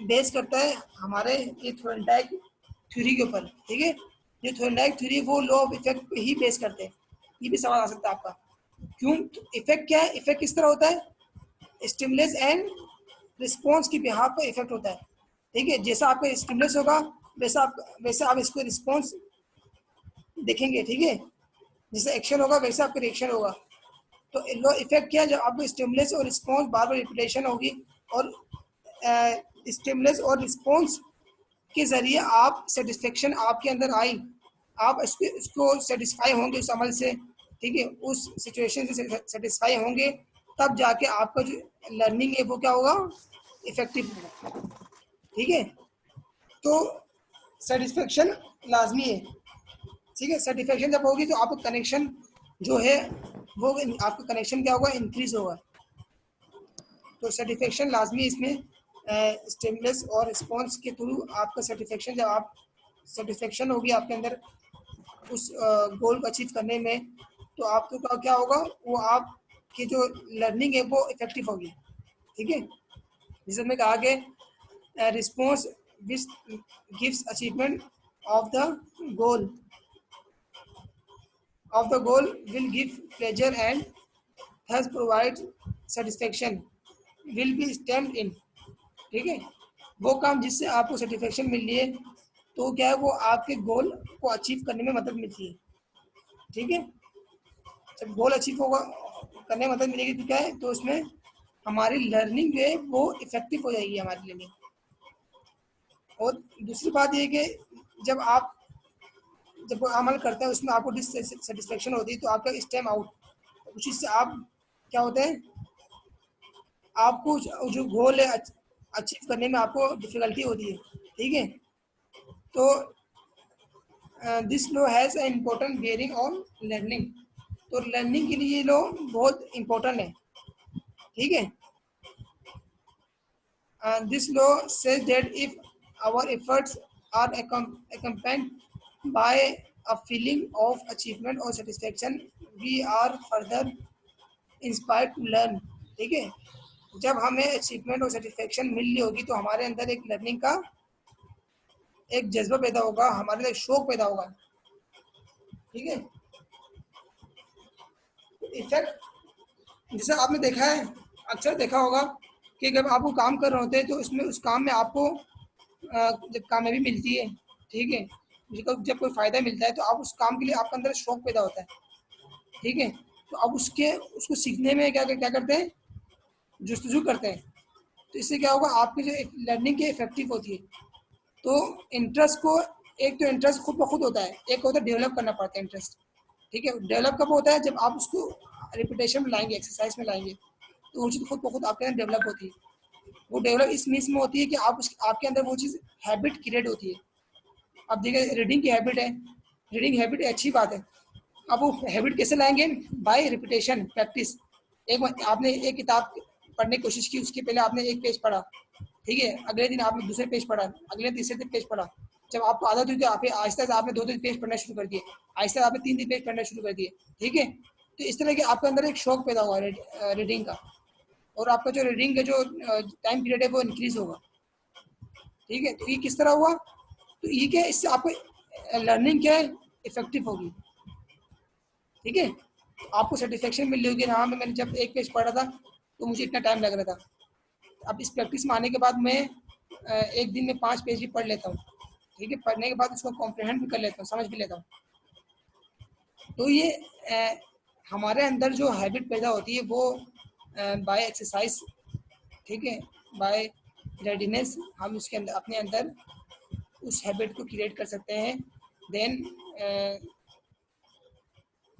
[SPEAKER 1] बेस करता है हमारे ये थोर्नडाइक थ्योरी के ऊपर, ठीक है। ये थोर्नडाइक थ्योरी वो लो ऑफ इफेक्ट पे ही बेस करते हैं। ये भी सवाल आ सकता है आपका, क्यों? इफेक्ट क्या है, इफेक्ट किस तरह होता है? स्टिमुलस एंड रिस्पॉन्स की बिहाफ पर इफेक्ट होता है, ठीक है। जैसा आपका स्टिमुलस होगा वैसा आप इसको रिस्पॉन्स देखेंगे, ठीक है। जैसा एक्शन होगा वैसा आपका रिएक्शन होगा। तो लो इफेक्ट क्या है, जब आपको स्टिमुलस और रिस्पॉन्स बार बार रिपीटेशन होगी और स्टिमुलस और रिस्पॉन्स के जरिए आप सेटिस्फेक्शन आपके अंदर आई, आप इसको सेटिस्फाई होंगे उस अमल से, ठीक है, उस सिचुएशन से सेटिस्फाई होंगे, तब जाके आपका जो लर्निंग है वो क्या होगा, इफेक्टिव होगा, ठीक है। तो सेटिस्फेक्शन लाजमी है, ठीक है। सेटिस्फेक्शन जब होगी तो आपका कनेक्शन जो है वो, आपका कनेक्शन क्या होगा, इंक्रीज होगा। तो सेटिस्फेक्शन लाजमी है इसमें, स्टिमुलस और रिस्पॉन्स के थ्रू आपका सेटिस्फेक्शन, जब आप सेटिस्फेक्शन होगी आपके अंदर उस गोल को अचीव करने में, तो आपको क्या होगा, वो आपकी जो लर्निंग है वो इफेक्टिव होगी। ठीक है, जैसे मैं कहा कि response which gives achievement of the goal will give pleasure and thus provide satisfaction will be stamped in। ठीक है, वो काम जिससे आपको सेटिस्फेक्शन मिल रही है तो क्या है, वो आपके गोल को अचीव करने में मदद मिलती है। ठीक है, जब गोल अचीव होगा करने में मदद मिलेगी तो क्या है, तो उसमें हमारी लर्निंग जो है वो इफेक्टिव हो जाएगी हमारी लर्निंग। और दूसरी बात ये कि जब अमल करते हैं उसमें आपको डिससेटिस्फेक्शन होती है तो आपका स्टेम आउट, उस चीज़ से आप क्या होते हैं, आपको जो गोल है अचीव करने में आपको डिफिकल्टी होती है। ठीक है, तो this law has an important bearing on learning. तो लर्निंग के लिए ये लो बहुत इम्पोर्टेंट है। ठीक है, this law says that if our efforts are accompanied by a feeling of achievement or satisfaction, we are further inspired to learn। ठीक है, जब हमें अचीवमेंट और सेटिस्फेक्शन मिल रही होगी तो हमारे अंदर एक लर्निंग का एक जज्बा पैदा होगा, हमारे अंदर शौक पैदा होगा। ठीक है, इफेक्ट जैसे आपने देखा है, अक्सर देखा होगा कि जब आपको काम कर रहे होते हैं तो इसमें उस काम में आपको जब कामयाबी मिलती है, ठीक है, जब कोई फ़ायदा मिलता है तो आप उस काम के लिए आपके अंदर शौक पैदा होता है। ठीक है, तो आप उसको सीखने में क्या करते हैं, जुस्तजू करते हैं। तो इससे क्या होगा, आपकी जो लर्निंग की इफेक्टिव होती है। तो इंटरेस्ट को, एक तो इंटरेस्ट खुद ब खुद होता है, एक होता है डेवलप करना पड़ता है इंटरेस्ट। ठीक है, डेवलप कब होता है, जब आप उसको रिपीटेशन में लाएंगे, एक्सरसाइज में लाएंगे, तो वो चीज़ खुद ब खुद आपके अंदर डेवलप होती है। वो डेवलप इस मीन्स में होती है कि आपके अंदर वो चीज़ हैबिट क्रिएट होती है। अब देखिए, रीडिंग की हैबिट है, रीडिंग हैबिट अच्छी बात है। अब वो हैबिट कैसे लाएंगे, बाय रिपीटेशन, प्रैक्टिस। आपने एक किताब पढ़ने की कोशिश की, उसके पहले आपने एक पेज पढ़ा, ठीक है, अगले दिन आपने दूसरे पेज पढ़ा, अगले तीसरे दिन पेज पढ़ा। जब आपको आदत हुई तो आप आहिस्ता से आपने 2-3 पेज पढ़ना शुरू कर दिए, आहिस्ता आपने 3-3 पेज पढ़ना शुरू कर दिए। ठीक है, तो इस तरह के आपके अंदर एक शौक पैदा हुआ रीडिंग का, और आपका जो रीडिंग का जो टाइम पीरियड है वो इंक्रीज होगा। ठीक है, तो ये किस तरह हुआ, तो ये क्या, इससे आपको लर्निंग क्या है, इफेक्टिव होगी। ठीक है, आपको सेटिस्फेक्शन मिल रही होगी, हाँ मैंने जब एक पेज पढ़ा था तो मुझे इतना टाइम लग रहा था, अब इस प्रैक्टिस में आने के बाद मैं एक दिन में 5 पेज भी पढ़ लेता हूँ। ठीक है, पढ़ने के बाद उसको कॉम्प्रिहेंड भी कर लेता हूँ, समझ भी लेता हूँ। तो ये हमारे अंदर जो हैबिट पैदा होती है वो बाय एक्सरसाइज, ठीक है, बाय रेडीनेस, हम उसके अंदर अपने अंदर उस हैबिट को क्रिएट कर सकते हैं। देन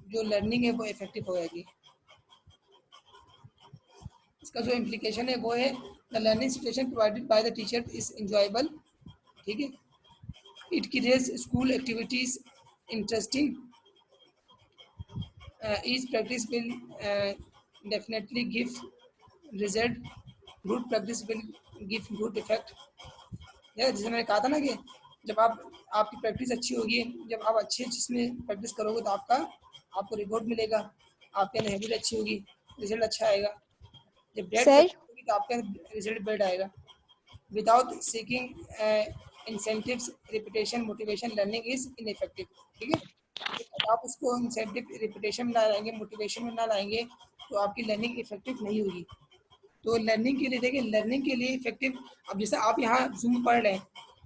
[SPEAKER 1] जो लर्निंग है वो इफेक्टिव हो जाएगी। इसका जो इम्प्लीकेशन है वो है, the learning situation provided by the teacher is enjoyable. ठीक है, it creates school activities interesting, each practice will definitely give result, good practice will give good effect। यार जैसे मैंने कहा था ना कि जब आपकी प्रैक्टिस अच्छी होगी, जब आप अच्छी जिसमें प्रैक्टिस करोगे तो आपको रिवॉर्ड मिलेगा, आपके अंदर हैबिट अच्छी होगी, रिजल्ट अच्छा आएगा। जब बैड होगी तो आपके अंदर रिजल्ट बैड आएगा। Without seeking incentives, repetition, motivation, learning is ineffective. ठीक है, आप उसको इंसेंटिव, रिपीटेशन में ना लाएंगे, मोटिवेशन में ना लाएंगे तो आपकी लर्निंग इफेक्टिव नहीं होगी। तो लर्निंग के लिए देखिए, लर्निंग के लिए इफेक्टिव, अब जैसे आप यहाँ जूम पढ़ रहे हैं,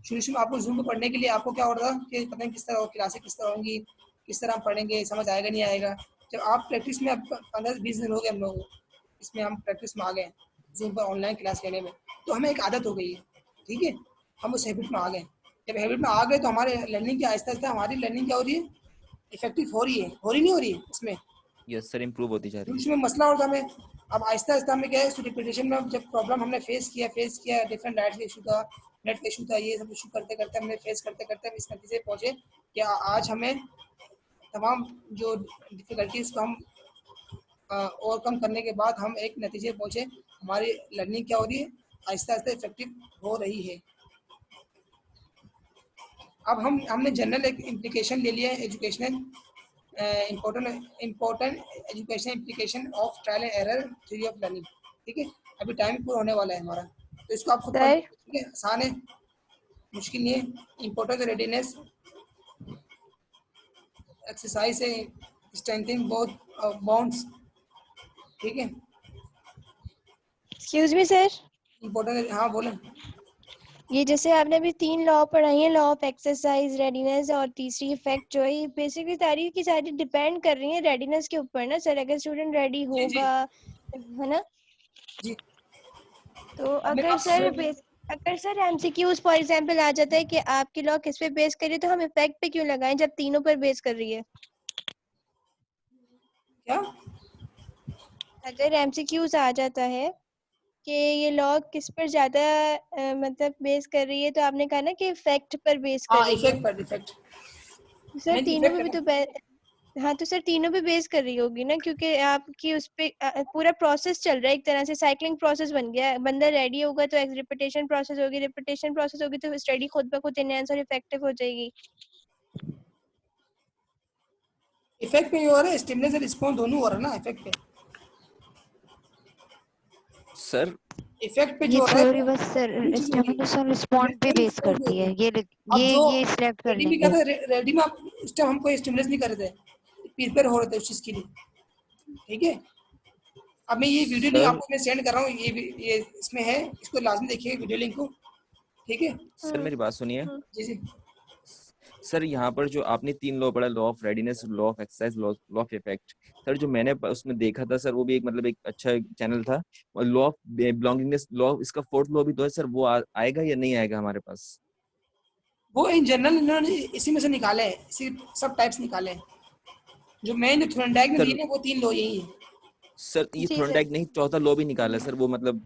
[SPEAKER 1] शुरू में आपको जूम पढ़ने के लिए आपको क्या हो रहा था कि पता नहीं किस तरह क्लासेस किस तरह होंगी, किस तरह हम पढ़ेंगे, समझ आएगा नहीं आएगा। जब आप प्रैक्टिस में, अब 15-20 दिन हो गए हम लोग इसमें, हम प्रैक्टिस में आ गए जूम पर ऑनलाइन क्लास लेने में, तो हमें एक आदत हो गई है। ठीक है, हम उस हैबिट में आ गए। जब हैबिट में आ गए तो हमारे लर्निंग की आहिस्ता आहिस्ता हमारी लर्निंग क्या हो रही है, इफेक्टिव हो रही है, हो रही नहीं हो रही है उसमें।
[SPEAKER 2] यस सर, इम्प्रूव होती जा रही है।
[SPEAKER 1] उसमें मसला होता हमें, अब आहिस्ता आहिस्ता हमें क्या है, रिपीटेशन में जब प्रॉब्लम हमने फेस किया, डिफरेंट डाइट का इशू था, नेट का इशू था, ये सब इशू करते करते हमने फेस करते करते हम इस नतीजे पहुँचे कि आज हमें तमाम जो डिफिकल्टीज को हम ओवरकम करने के बाद हम एक नतीजे पहुँचे, हमारी लर्निंग क्या हो रही है, आहिस्ता आहिस्ता इफेक्टिव हो रही है। अब हमने जनरल एक इम्प्लीकेशन ले लिया है, educational important education implication of trial and error theory of learning. ठीक है, अभी टाइम पूरा होने वाला है हमारा, तो इसको आप खुद पढ़ लीजिए, ठीक है, आसान है, मुश्किल नहीं है। इम्पोर्टेंस रेडीनेस एक्सरसाइज है, स्ट्रेंथिंग बोथ बॉन्ड्स। ठीक है,
[SPEAKER 5] एक्सक्यूज मी सर,
[SPEAKER 1] इम्पोर्टेंट, हाँ बोलें।
[SPEAKER 5] ये जैसे आपने अभी 3 लॉ पढ़ाई है, लॉ ऑफ एक्सरसाइज, रेडीनेस और तीसरी इफेक्ट जो है, बेसिकली सारी की सारी डिपेंड कर रही है रेडीनेस के ऊपर ना सर। अगर स्टूडेंट रेडी होगा, है ना,
[SPEAKER 1] जी,
[SPEAKER 5] तो अगर सर एमसीक्यूज फॉर एग्जांपल आ जाता है कि आपकी लॉ किस पे बेस कर रही है, तो हम इफेक्ट पे क्यों लगाएं जब तीनों पर बेस कर रही है?
[SPEAKER 1] क्या
[SPEAKER 5] अगर एमसीक्यूज आ जाता है कि ये लॉ किस पर ज्यादा मतलब बेस कर रही है, तो आपने कहा ना कि इफेक्ट पर बेस कर
[SPEAKER 1] हाँ,
[SPEAKER 5] रही है,
[SPEAKER 1] इफेक्ट पर डिफेक्ट,
[SPEAKER 5] सर
[SPEAKER 1] नहीं
[SPEAKER 5] तीनों पे
[SPEAKER 1] इफेक्ट
[SPEAKER 5] भी तो हाँ, तो सर तीनों पे बेस कर रही होगी ना, क्योंकि आपकी उस पे पूरा प्रोसेस चल रहा है, एक तरह से साइक्लिंग प्रोसेस बन गया है। बंदा रेडी होगा तो रिपीटेशन प्रोसेस होगी, रिपीटेशन प्रोसेस होगी तो स्टडी खुद ब खुद एनहांस और इफेक्टिव हो जाएगी।
[SPEAKER 1] इफेक्ट पे ये हो रहा है, स्टिमुलस और रिस्पॉन्स दोनों हो रहा है ना इफेक्ट पे।
[SPEAKER 2] सर
[SPEAKER 1] इफेक्ट पे
[SPEAKER 3] ये
[SPEAKER 1] जो है
[SPEAKER 3] थ्योरी बस स्टिमुलस और रिस्पॉन्ड पे बेस करती है।
[SPEAKER 1] अब जो
[SPEAKER 3] ये सिलेक्ट कर
[SPEAKER 1] रेडी में
[SPEAKER 3] लेंगे।
[SPEAKER 1] क्या था, रेडी में आप उस टाइम हम कोई स्टिमुलस नहीं कर रहे थे, प्रिपेयर हो रहे थे उस चीज़ के लिए। ठीक है, अब मैं ये वीडियो लिंक
[SPEAKER 2] सर
[SPEAKER 1] आपको मैं सेंड कर रहा हूँ, ये इसमें है, इसको लाजमी देखिए वीडियो लिंक को। ठीक है,
[SPEAKER 2] सर मेरी बात सुनिए।
[SPEAKER 1] जी जी,
[SPEAKER 2] सर यहाँ पर जो आपने 3 लॉ पढ़ा, law of readiness, law of exercise, law of effect, sir जो मैंने उसमें देखा था सर, वो भी एक मतलब एक अच्छा चैनल था। और लॉ ऑफ बिलोंगिंगनेस, लॉ इसका 4th लॉ भी तो है सर, वो आएगा या नहीं आएगा हमारे पास?
[SPEAKER 1] वो इन जनरल इन्होंने इसी में से निकाले हैं, इसी सब टाइप्स निकाले हैं। जो मैंने थोरनडाइक में
[SPEAKER 2] सर
[SPEAKER 1] दी है वो 3 लॉ यही है।
[SPEAKER 2] सर ये
[SPEAKER 5] जी सर।
[SPEAKER 2] थॉर्नडाइक नहीं, चौथा लॉ भी निकाला है सर, वो मतलब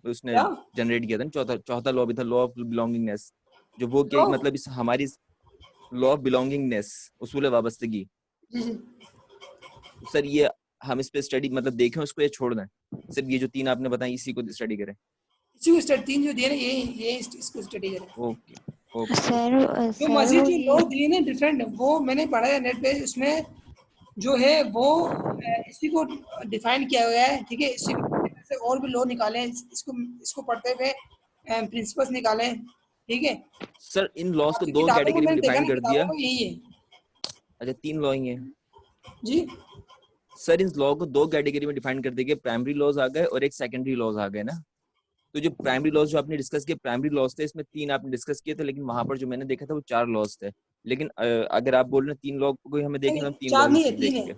[SPEAKER 2] उसने
[SPEAKER 1] क्या
[SPEAKER 2] जनरेट किया था ना, चौथा लॉ भी था, लॉ ऑफ बिलोंगिंगनेस, जो वो क्या
[SPEAKER 1] लॉ?
[SPEAKER 2] मतलब इस हमारी लॉ ऑफ बिलोंगिंगनेस, उसूल वाबस्तगी।
[SPEAKER 1] जी जी,
[SPEAKER 2] सर ये हम इस पे स्टडी मतलब देखें उसको, ये छोड़ना है? सिर्फ ये जो 3 आपने बताई इसी को स्टडी करें?
[SPEAKER 1] इसी को स्टडी 3 जो दिए ना, ये इसको स्टडी करें।
[SPEAKER 2] ओके ओके
[SPEAKER 3] सर
[SPEAKER 1] जो
[SPEAKER 3] सर
[SPEAKER 1] मजीद
[SPEAKER 3] वो
[SPEAKER 1] जो
[SPEAKER 3] ये
[SPEAKER 1] लॉ दिए ना डिफरेंट, वो मैंने पढ़ा है नेट पे, उसमें जो है वो इसी को डिफाइन किया हुआ है। ठीक है, इसी से और भी लॉ निकाले, इसको पढ़ते हुए प्रिंसिपल्स निकाले। ठीक है,
[SPEAKER 2] सर इन लॉस को
[SPEAKER 1] आपकी
[SPEAKER 2] 2
[SPEAKER 1] किताबों में
[SPEAKER 2] कैटेगरी में
[SPEAKER 1] मैंने देखा
[SPEAKER 2] डिफाइन
[SPEAKER 1] ना,
[SPEAKER 2] कर
[SPEAKER 1] किताबों
[SPEAKER 2] दिया।
[SPEAKER 1] में यही है।
[SPEAKER 2] अच्छा 3 लॉ ही हैं
[SPEAKER 1] जी,
[SPEAKER 2] सर? इन लॉ को 2 कैटेगरी में डिफाइन कर दिया, प्राइमरी लॉज आ गए और एक सेकेंडरी लॉज आ गए ना। तो जो प्राइमरी लॉज जो आपने डिस्कस किए, प्राइमरी लॉज थे, इसमें 3 आपने डिस्कस किए थे, लेकिन वहां पर जो मैंने देखा था वो 4 लॉज थे। लेकिन अगर आप बोल रहे हैं 3 लॉ को हमें देखना, हम 3 लॉ
[SPEAKER 1] 4
[SPEAKER 2] ही
[SPEAKER 1] नहीं है,
[SPEAKER 2] सिर्फ
[SPEAKER 1] 3 है,
[SPEAKER 2] देखेंगे।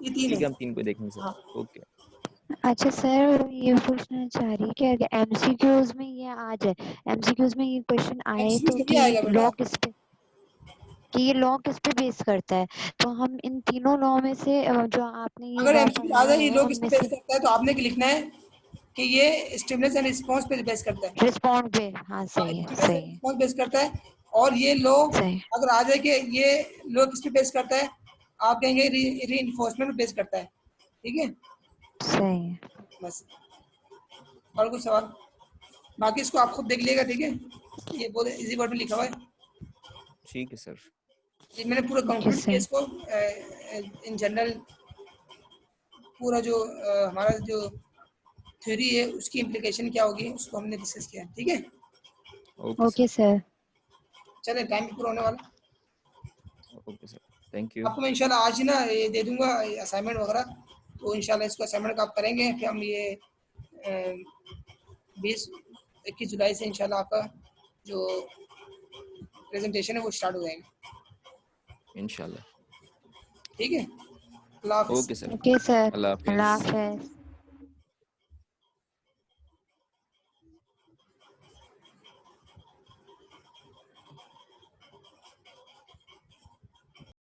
[SPEAKER 1] ये 3
[SPEAKER 2] ठीक
[SPEAKER 1] है।
[SPEAKER 2] है, हम 3 को देखेंगे सर।
[SPEAKER 1] हाँ,
[SPEAKER 2] ओके।
[SPEAKER 3] अच्छा सर, ये पूछना चाह रही है कि अगर एमसीक्यूज में ये आ जाए, एमसीक्यूज में ये क्वेश्चन आए
[SPEAKER 1] एमसीक्यू
[SPEAKER 3] तो
[SPEAKER 1] से भी
[SPEAKER 3] कि
[SPEAKER 1] आएगा बेटा।
[SPEAKER 3] लॉ किस पे, कि ये लॉ किस पे बेस करता है, तो हम इन तीनों लॉ में से जो आपने ये
[SPEAKER 1] अगर
[SPEAKER 3] लॉ
[SPEAKER 1] एमसीक्यू आ
[SPEAKER 3] पढ़ाया
[SPEAKER 1] जाए ये
[SPEAKER 3] है
[SPEAKER 1] लोग इस पे
[SPEAKER 3] उनमें
[SPEAKER 1] बेस
[SPEAKER 3] से
[SPEAKER 1] करता है, तो आपने क्या लिखना है कि ये स्टिमुलस एंड रिस्पांस पे बेस करता है।
[SPEAKER 3] रिस्पॉन्ड पे। हाँ
[SPEAKER 1] हाँ,
[SPEAKER 3] सही है,
[SPEAKER 1] स्टिमुलस एंड
[SPEAKER 3] सही है,
[SPEAKER 1] रिस्पांस बेस करता है। और ये लोग
[SPEAKER 3] सही
[SPEAKER 1] अगर आ जाए कि ये लोग किस पे बेस करता है, आप कहेंगे रीइंफोर्समेंट पे बेस करता है। ठीक है,
[SPEAKER 3] सही है।
[SPEAKER 1] बस। और कुछ सवाल? बाकी इसको आप खुद देख लीजिएगा। ठीक है, ये बहुत इजी वर्ड में लिखा हुआ है।
[SPEAKER 2] ठीक है सर।
[SPEAKER 1] ये मैंने पूरा
[SPEAKER 3] ओके
[SPEAKER 1] कंक्लूड किया
[SPEAKER 3] सर।
[SPEAKER 1] इसको, इन जनरल पूरा जो हमारा जो थ्योरी है उसकी इम्प्लीकेशन क्या होगी उसको हमने डिस्कस किया। ठीक है,
[SPEAKER 3] ओके सर।
[SPEAKER 1] चले, टाइम भी पूरा होने वाला।
[SPEAKER 2] Okay sir, thank you.
[SPEAKER 1] आपको मैं इंशाल्लाह आज ही ना ये दे दूंगा असाइनमेंट वगैरह, तो इंशाल्लाह इसको असाइनमेंट का आप करेंगे, फिर हम ये 20-21 जुलाई से इंशाल्लाह आपका जो प्रेजेंटेशन है वो स्टार्ट हो जाएंगे।
[SPEAKER 2] इंशाल्लाह।
[SPEAKER 1] ठीक है, अल्लाह हाफिज़।
[SPEAKER 2] ओके सर,
[SPEAKER 3] ओके सर,
[SPEAKER 2] अल्लाह
[SPEAKER 3] अल्लाह
[SPEAKER 2] हाफिज।
[SPEAKER 3] हाफ़िज़।